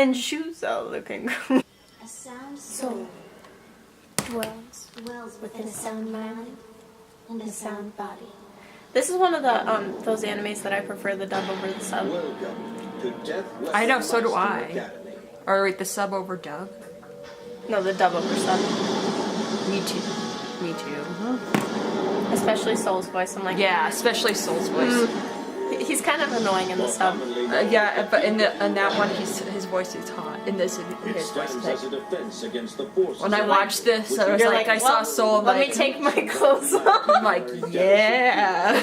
And shoes are looking cool. A sound soul dwells within a sound mind and a sound body. This is one of the those animes that I prefer the dub over the sub. I know, so do I. Or wait, the sub over dub? No, the dub over sub. Me too. Me too. Especially Soul's voice. I'm like, Yeah, especially Soul's voice. He's kind of annoying in the sub. Yeah, but in that one, his voice is hot. In this, his voice is like... When I watched this, I was like, I saw Soul. Let me take my clothes off. I'm like, yeah.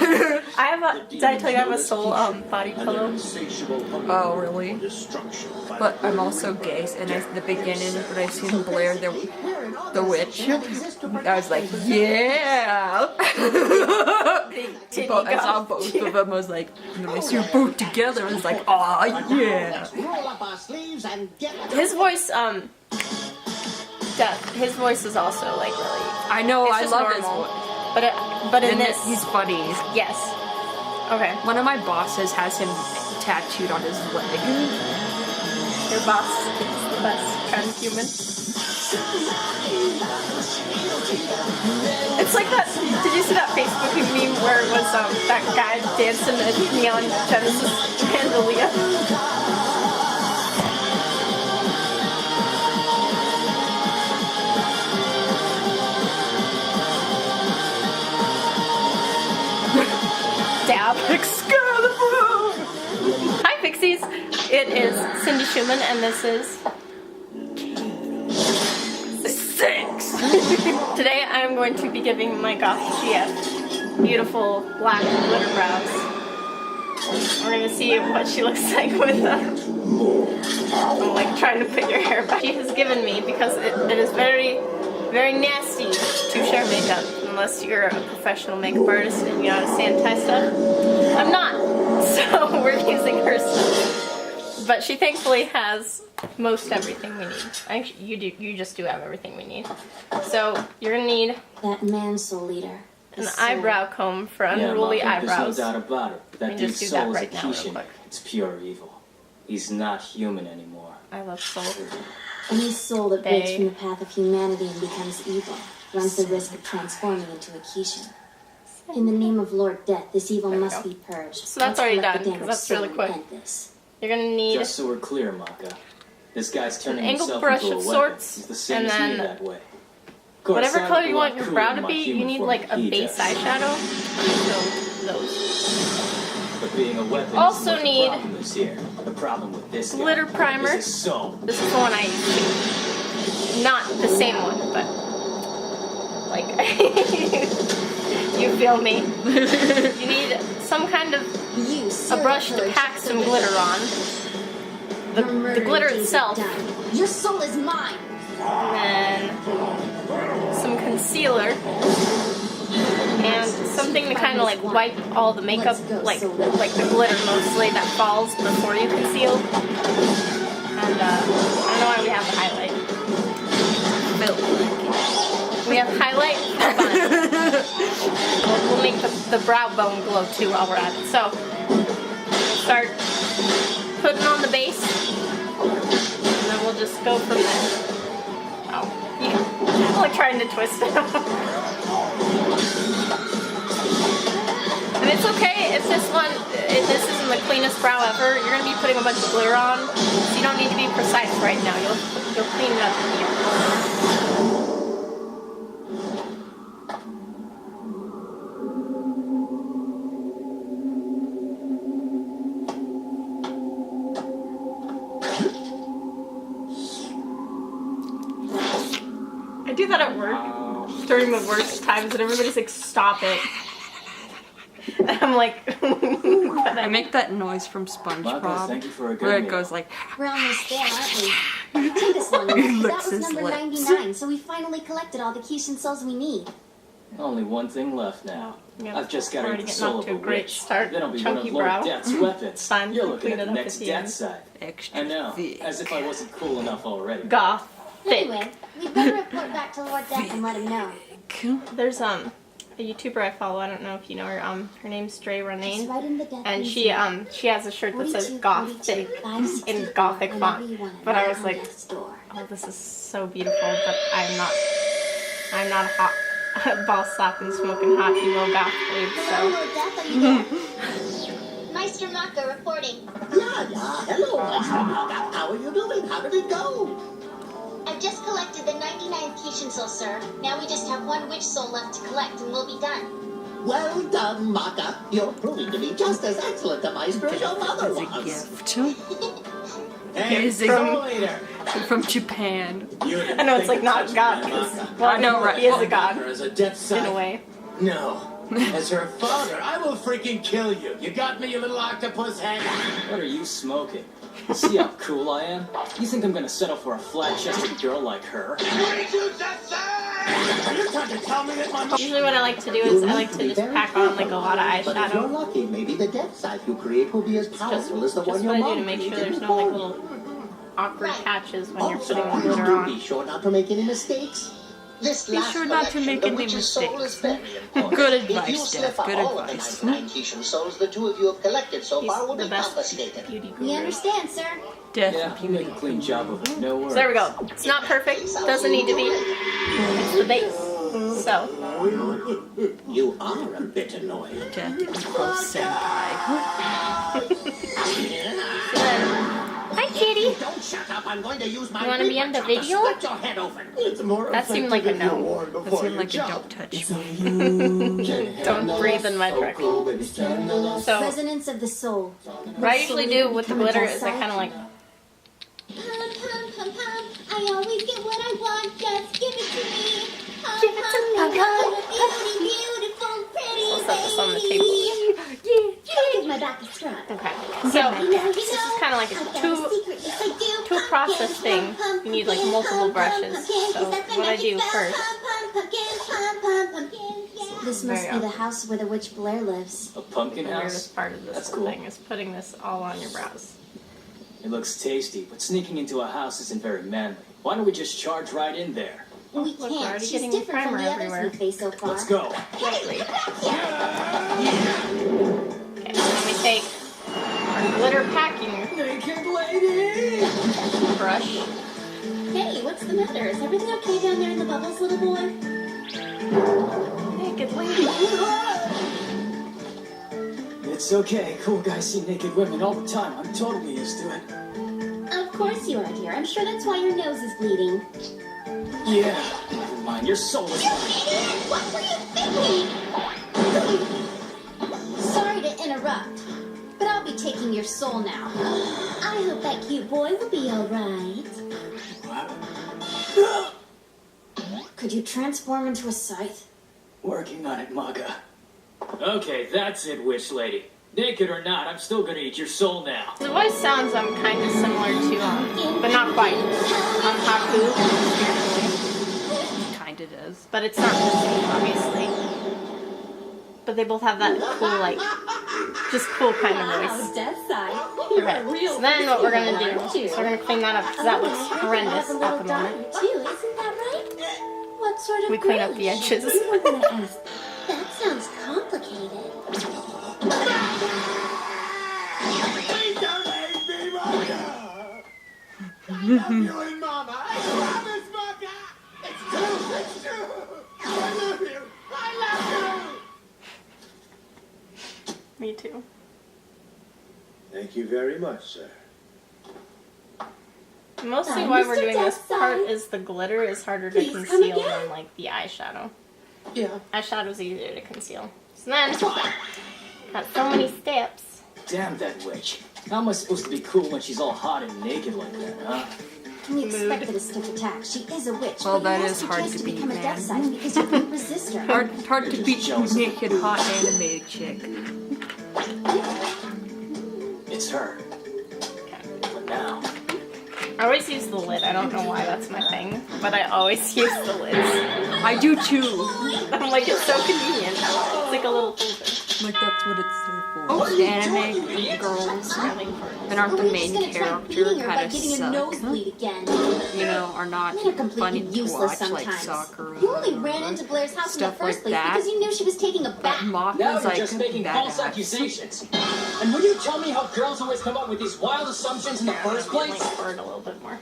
I have a. Did I tell you I have a Soul body pillow? Oh, really? But I'm also gay, and in the beginning, when I seen Blair, the witch, I was like, yeah. But I saw both of them. I was like, and I see you both together, and I was like, aw, yeah. His voice, his voice is also like really. I know, it's I just love normal. his voice. But in this, he's funny. Yes. Okay. One of my bosses has him tattooed on his leg. Your boss is the best kind of human. It's like that. Did you see that Facebook meme where it was that guy dancing at Neon Genesis Chandelier? Dab. Excalibur! Hi, Pixies! It is Cyndi Shoeman, and this is... 6! Today I'm going to be giving my goth GF beautiful black glitter brows. We're going to see what she looks like with them. I'm like trying to put your hair back. She has given me, because it is very, very nasty to share makeup. Unless you're a professional makeup artist and you know how to sanitize stuff. I'm not, so we're using her stuff. But she thankfully has most everything we need. Actually, you just do have everything we need. So you're gonna need that man soul leader. An eyebrow comb for unruly eyebrows. There's no doubt about it. That dude's soul is a Kishin. It's pure evil. He's not human anymore. I love Soul. Any soul that breaks from the path of humanity and becomes evil runs the risk of transforming into a Kishin. In the name of Lord Death, this evil must be purged. So that's already done, because that's really quick. You're gonna need... Just so we're clear, Maka. This guy's turning an angled himself brush into of a weapon. sorts, He's the same and as me then that way. whatever color you want your brow to be, you need like a base eyeshadow. So those. But being a weapon also is need the problem is here. The problem with this glitter guy primer. is his soul. This is the one I use. Not the same one, but like you feel me. You need some kind of a brush to pack some glitter on. The glitter itself. Your soul is mine. And then some concealer. And something to kind of like wipe all the makeup, like the glitter mostly that falls before you conceal. And I don't know why we have the highlight. We have highlight for fun. We'll make the brow bone glow too while we're at it. So, start putting on the base, and then we'll just go from there. Oh, yeah. I'm like trying to twist it. And it's okay if this isn't the cleanest brow ever. You're gonna be putting a bunch of glitter on, so you don't need to be precise right now. You'll clean it up in here. I do that at work during the worst times, and everybody's like, "Stop it." And I'm like, I make that noise from SpongeBob, where it goes like... We're almost there, aren't we? It took us long enough, but that was number 99, so we finally collected all the Kishin souls we need. Only one thing left now. Yep. I've just got to eat the soul of a great witch. start. Then I'll be Chunky one of brow. Lord Death's weapons. Fun. You're looking Clean at it the up next at the death end. side. Extra I know, thick. as if I wasn't cool enough already. Goth. Thick. Anyway, we'd better report back to Lord Death and let him know. There's a YouTuber I follow. I don't know if you know her. Her name's Dre It's Renane, right in the death and museum. she has a shirt that says 42, Gothic 564, in Gothic whenever font. you want it, But I right was on like, death's door. oh, this is so beautiful. But I'm not a hot ball slapping, smoking hot emo goth babe. Hello, So Lord Death, are you there? Meister Maka reporting. Yeah. Hello, Meister Maka. How are you doing? How did it go? I've just collected the 99th Kishin soul, sir. Now we just have one witch soul left to collect and we'll be done. Well done, Maka. You're proving to be just as excellent a Meister as your mother As a was. gift. Hey, Is it- soul leader. From Japan. I know it's like not God, because I know, right? he is a god As a death in side. a way. No. As her father, I will freaking kill you. You got me, you little octopus head? What are you smoking? See how cool I am? You think I'm gonna settle for a flat-chested girl like her? What did you just say? Are you trying to tell me that my Usually what I like to do is I like to just pack on like a lot of But if you're eyeshadow. lucky, maybe the death side you create will be as Just powerful as the just one what your I do mom to make sure created there's no like before you. little awkward patches when you're Also, putting the glitter do on. be sure not to make any mistakes. This Be last sure not to collection, make the any witch's soul mistakes. is very important. Good If you advice, slip Steph. up Good all advice. of the 99 Kishin souls the two of you have collected so He's far will the be best confiscated. beauty We guru. understand, sir. Death Yeah, you make a clean job of it. No worries. So there we go. It's not perfect. Doesn't need to be. It's the base. So You are a bit annoying. Death equals senpai. hi, kitty. Don't shut up. I'm going to use my You wanna be on the paper chop to video? split your head open. It's more That seemed like a effective if you no. warn That before seemed you like a jump. don't touch me. Don't breathe in my direction. So Resonance of the soul. what I usually do with the glitter is I kind of like Pum, pum, pum, pum. I always get what I want. Just give it to me. Pum, Give it to me, pum, pum, pum. Beautiful, pretty I'll set this on the baby. table. Give my back a scrub. Okay. So this is kind of like a two process thing. You need like multiple brushes. So what I do first. This must be the house where the witch Blair lives. A pumpkin The house? weirdest part of this That's whole cool. thing is putting this all on your brows. It looks tasty, but sneaking into a house isn't very manly. Why don't we just charge right in there? We look, we're can't. already She's getting different from primer the others everywhere. we've faced so far. Let's go. Lightly. Okay, so then we take our glitter packing Naked lady! brush. Hey, what's the matter? Is everything okay down there in the bubbles, little boy? Naked lady. It's okay. Cool guys see naked women all the time. I'm totally used to it. Of course you are, dear. I'm sure that's why your nose is bleeding. Yeah. Never mind. Your soul is mine. Idiot! What were you thinking? Sorry to interrupt, but I'll be taking your soul now. I hope that cute boy will be all right. Could you transform into a scythe? Working on it, Maga. Okay, that's it, witch lady. Naked or not, I'm still gonna eat your soul now. The voice sounds kind of similar to, but not quite, Haku. Kinda does. But it's not the same, obviously. But they both have that cool, like, just cool kind of voice. Death side. Okay, so then what we're gonna do is we're gonna clean that up because that looks horrendous at the moment. Too, isn't that right? What sort of We clean up the edges. We're gonna ask. That sounds complicated. Please don't hate me, Maka! I love you and Mama. I promise, Maka! It's true, it's true! I love you! I love you! Me too. Thank you very much, sir. Mostly Hi, why Mr. we're doing this Deathside. part is the glitter is harder to Please come conceal again. than, like, the eyeshadow. Yeah. Eyeshadow's easier to conceal. So then, got so many steps. Damn that witch. How am I supposed to be cool when she's all hot and naked like that, huh? We expected a stiff attack. She is a witch. Well, but that you is lost your hard chance to to beat, become a man. death side because you couldn't resist her. Hard to You're beat just jealous. naked, hot animated chick. It's her. But now, I always use the lid. I don't know why that's my thing, but I always use the lids. I do too. I'm like, it's so convenient. It's like a little thing. Like that's what it's there for. Oh, Anime girls that aren't the main character kind of suck. Again. You know, are not Men are completely funny to useless watch like sometimes. Sakura. You only ran into Blair's house in the stuff first like place that. because you knew she was taking a But bath. Now Maka's you're like just making false badass. accusations. And will you tell me how girls always come up with these wild assumptions in the first place? Like for it a little bit more.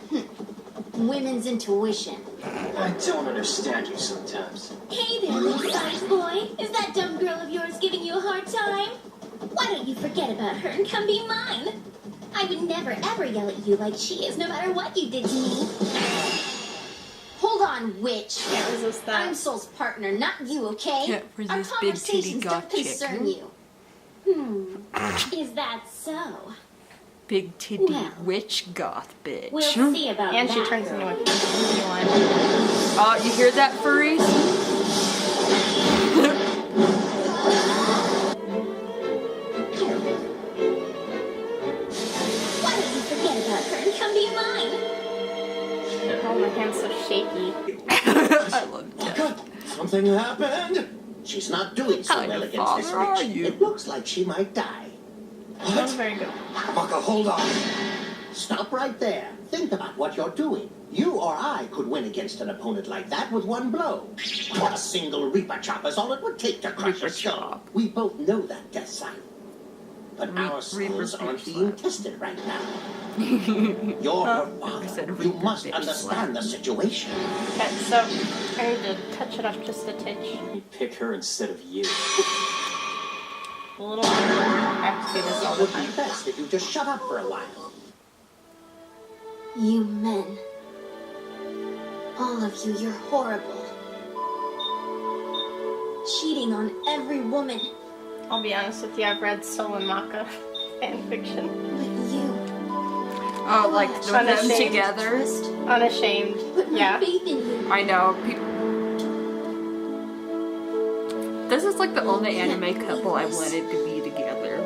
Women's intuition. I don't understand you sometimes. Hey there, little size boy. Is that dumb girl of yours giving you a hard time? Why don't you forget about her and come be mine? I would never ever yell at you like she is, no matter what you did to me. Hold on, witch. Can't resist that. I'm Soul's partner, not you, okay? Can't Our resist big titty conversations goth don't chick. concern you. Is that so? Big titty Well, witch goth bitch. We'll see about And that. she turns into a line. Oh, you hear that, furries? Why don't you forget about her and come be mine? Oh, my hand's so shaky. I love that. Maka, something happened. She's not doing so How well your against this father are witch. you? It looks like she might die. That was very good. Maka, hold on. Stop right there. Think about what you're doing. You or I could win against an opponent like that with one blow. A single Reaper chop is all it would take to crush Reaper a skull. chop. We both know that death sign. But our Reaper skills aren't bitch being slap. tested right now. You're her said father. You Reaper must bitch understand the situation. Okay, so I need to touch it up just a titch. You pick her instead of you. A little more. I have to do this all It the would be time. best if you just shut up for a while. You men. All of you, you're horrible. Cheating on every woman. I'll be honest with you, I've read Soul and Maka fan fiction. But you. Oh, like with them Unashamed. together? Unashamed. Put my Yeah. faith in you. I know. This is like the only anime couple I wanted to be together.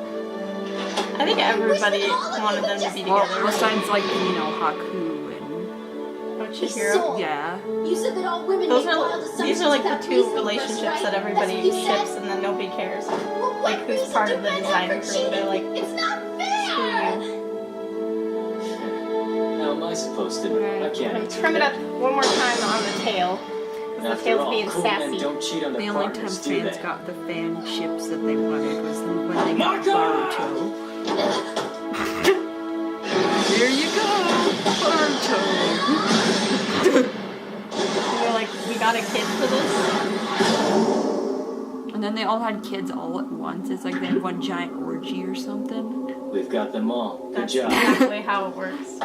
I think everybody wanted them to be Well, together. besides like, you know, Haku and... Don't you hear? Soul. Yeah. You said that all women Those make wild are assumptions these are like the without two reasoning relationships first, right? that everybody That's what you ships said? and then nobody cares. Well, what Like who's reason part do of the men have design for crew? cheating? They're like, It's not fair! How am I supposed to? I can't. trim it up one more time on the tail. Because the After tail's all, being cool men sassy. don't cheat on The their only time partners, do fans they? got the fan ships that they wanted was when they got Marco! Boruto. Here you go, Boruto. They're like, we got a kid for this? And then they all had kids all at once. It's like they had one giant orgy or something. We've got them all. Good That's job. exactly how it works.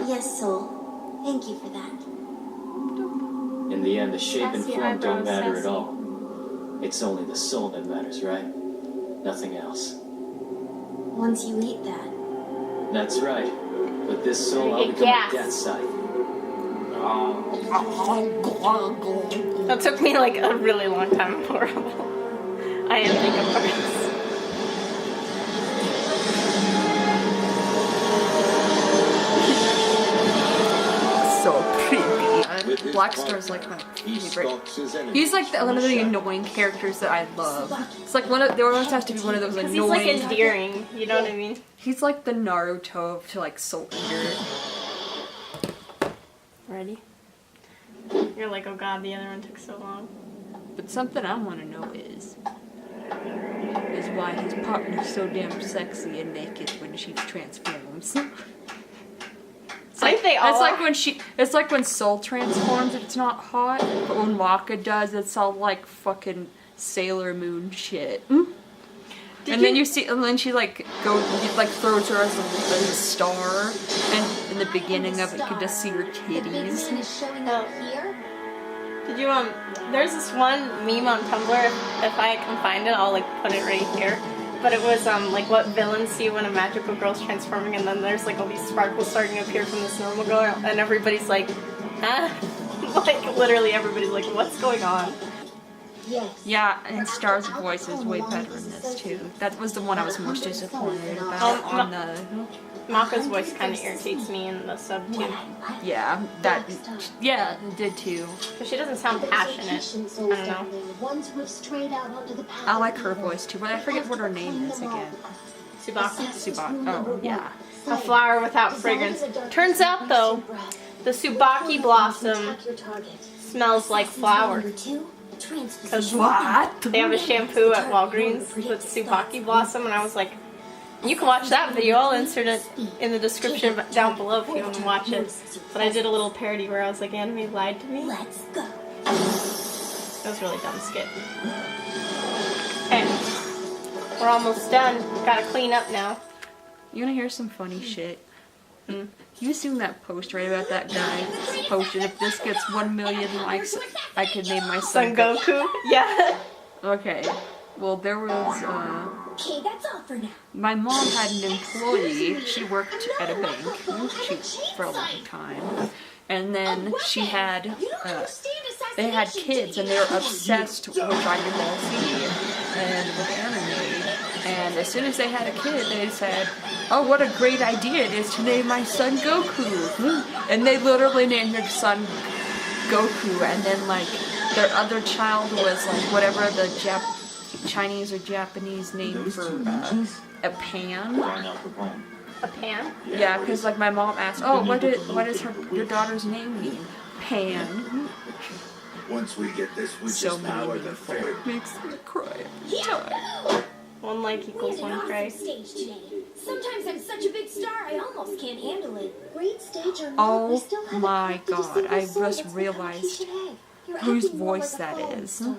Yes, Soul. Thank you for that. In the end, the shape and Sassy form don't eyebrows, matter at sassy. all. It's only the soul that matters, right? Nothing else. Once you eat that, That's right. With this soul, You I'll get become gas. a death scythe. That took me like a really long time for I am thinking of this. So pretty. Black Star's like my favorite. He's like one of the annoying characters that I love. It's like one of there always has to be one of those Because he's like annoying. endearing, you know what I mean? He's like the Naruto to like Soul Eater. Ready? You're like, oh god, the other one took so long. But something I want to know is why his partner's so damn sexy and naked when she transforms. I think they all It's like when it's like when Soul transforms, it's not hot. But when Waka does, it's all like fucking Sailor Moon shit. And then you see, and then she like throws her as a star, and in the beginning of it, you can just see her the big titties. sun is showing up here. Did you there's this one meme on Tumblr, if I can find it, I'll like put it right here. But it was like what villains see when a magical girl's transforming, and then there's like all these sparkles starting to appear from this normal girl, and everybody's like, ah. Like literally everybody's like, what's going on? Yes. Yeah, and Star's voice is way better in this too. That was the one I was most disappointed about on the. Maka's voice kind of irritates me in the sub too. Yeah, that. Yeah, it did too. Because she doesn't sound passionate. I don't know. I like her voice too, but I forget what her name is again. Subaki. Subaki. Oh, yeah. A flower without fragrance. Turns out though, the Subaki blossom smells like flower. Because What? they have a shampoo at Walgreens with Subaki blossom, and I was like, you can watch that video. I'll insert it in the description down below if you want to watch it. But I did a little parody where I was like, anime lied to me. Let's go. That was a really dumb skit. Okay. We're almost done. Gotta clean up now. You wanna hear some funny shit? You seen that post right about that guy posted, if this gets 1 million likes, I could name my son Son Goku? Yeah. Okay. Well, there was, Okay, that's all for now. my mom had an employee, she worked at a bank for a long time, and then she had, they had kids, and they were obsessed with Dragon Ball Z and with anime, and as soon as they had a kid, they said, oh, what a great idea it is to name my son Goku, and they literally named their son Goku, and then, like, their other child was, like, whatever the Chinese or Japanese name for a pan. A pan? Yeah, because like my mom asked, oh, what is your daughter's name mean? Pan. Once we get this, we So just power the meaningful. fair. Makes me cry every time. One like equals one cry. Stage today. Sometimes I'm such a big star, I almost can't handle it. Great stage or not, Oh we still have my a crafty god, single I soul just that's realized the Akeisha egg. You're whose acting more voice like a that falling is. star.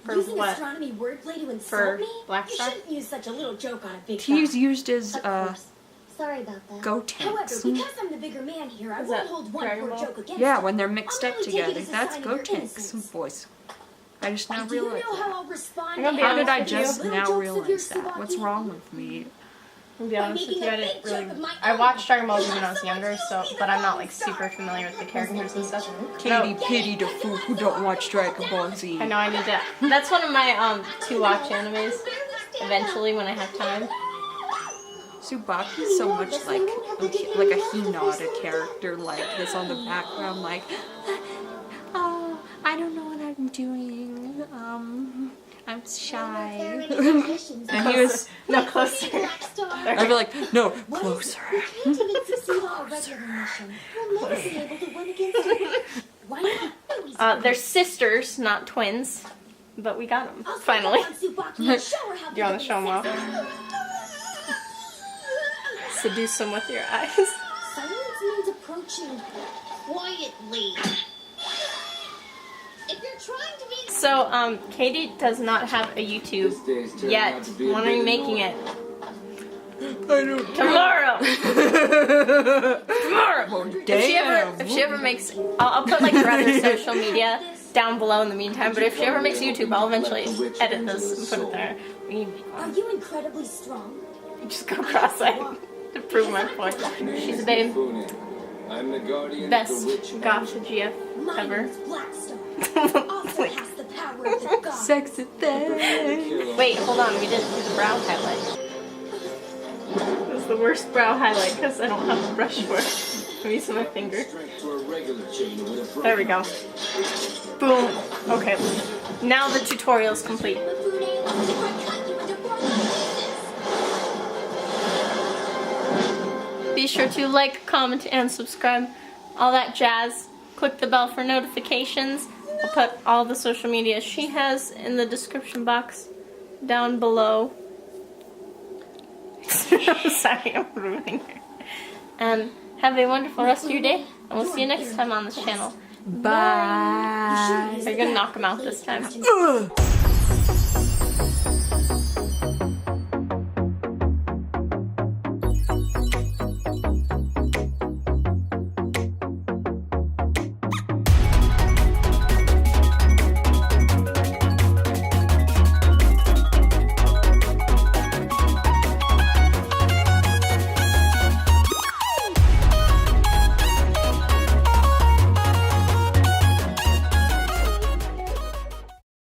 For Using what? astronomy wordplay to insult For me? Black You Star? shouldn't use such a little joke on a big He's guy. used as Of course. Sorry about that. go However, tanks. because I'm the bigger man here, I Is won't that hold one Dragon poor Ball? joke against Yeah, you. when they're mixed I'll up only take it together. as a That's sign of go your tanks innocence. voice. I just now Do you realized know how that. I'll respond I'm gonna be to How did I honest with you. just little now jokes of your realize that? What's Subaki? wrong with me? To be honest with you, I didn't really. I watched Dragon Ball Z when I was younger, so but I'm not like super familiar with the characters and stuff. Katie pity the fool who don't watch Dragon Ball Z. I know I need to. That's one of my to watch animes. Eventually, when I have time. Subaki's so much like a Hinata character, like this on the background, like, oh, I don't know what I'm doing. I'm shy. And he was No closer. I'd be like, no, closer. They're sisters, not twins, but we got them finally. Do you want to show them off? Seduce them with your eyes. Silence means approaching quietly. If you're trying to be So, Katie does not have a YouTube yet. When are you making it? I don't Tomorrow. Tomorrow. Oh, If she ever makes, I'll put like her other social media down below in the meantime. But if she ever makes YouTube, I'll eventually edit this and put it there. Are you incredibly strong? Just go cross-eyed to prove my point. She's a babe. I'm the guardian Best of the witch. goth GF My ever. name's Blackstone. Also has the power of the gods. Sexy thing. Wait, hold on. We didn't do the brow highlight. This is the worst brow highlight because I don't have a brush for it. I'm using my finger. There we go. Boom. Okay. Now the tutorial's complete. Mifune, if I cut you into 4 pieces. Be sure to like, comment, and subscribe. All that jazz. Click the bell for notifications. I'll put all the social media she has in the description box down below. I'm sorry, I'm ruining her. And have a wonderful rest of your day. And we'll see you next time on this channel. Bye. Are you gonna knock him out this time? Ugh.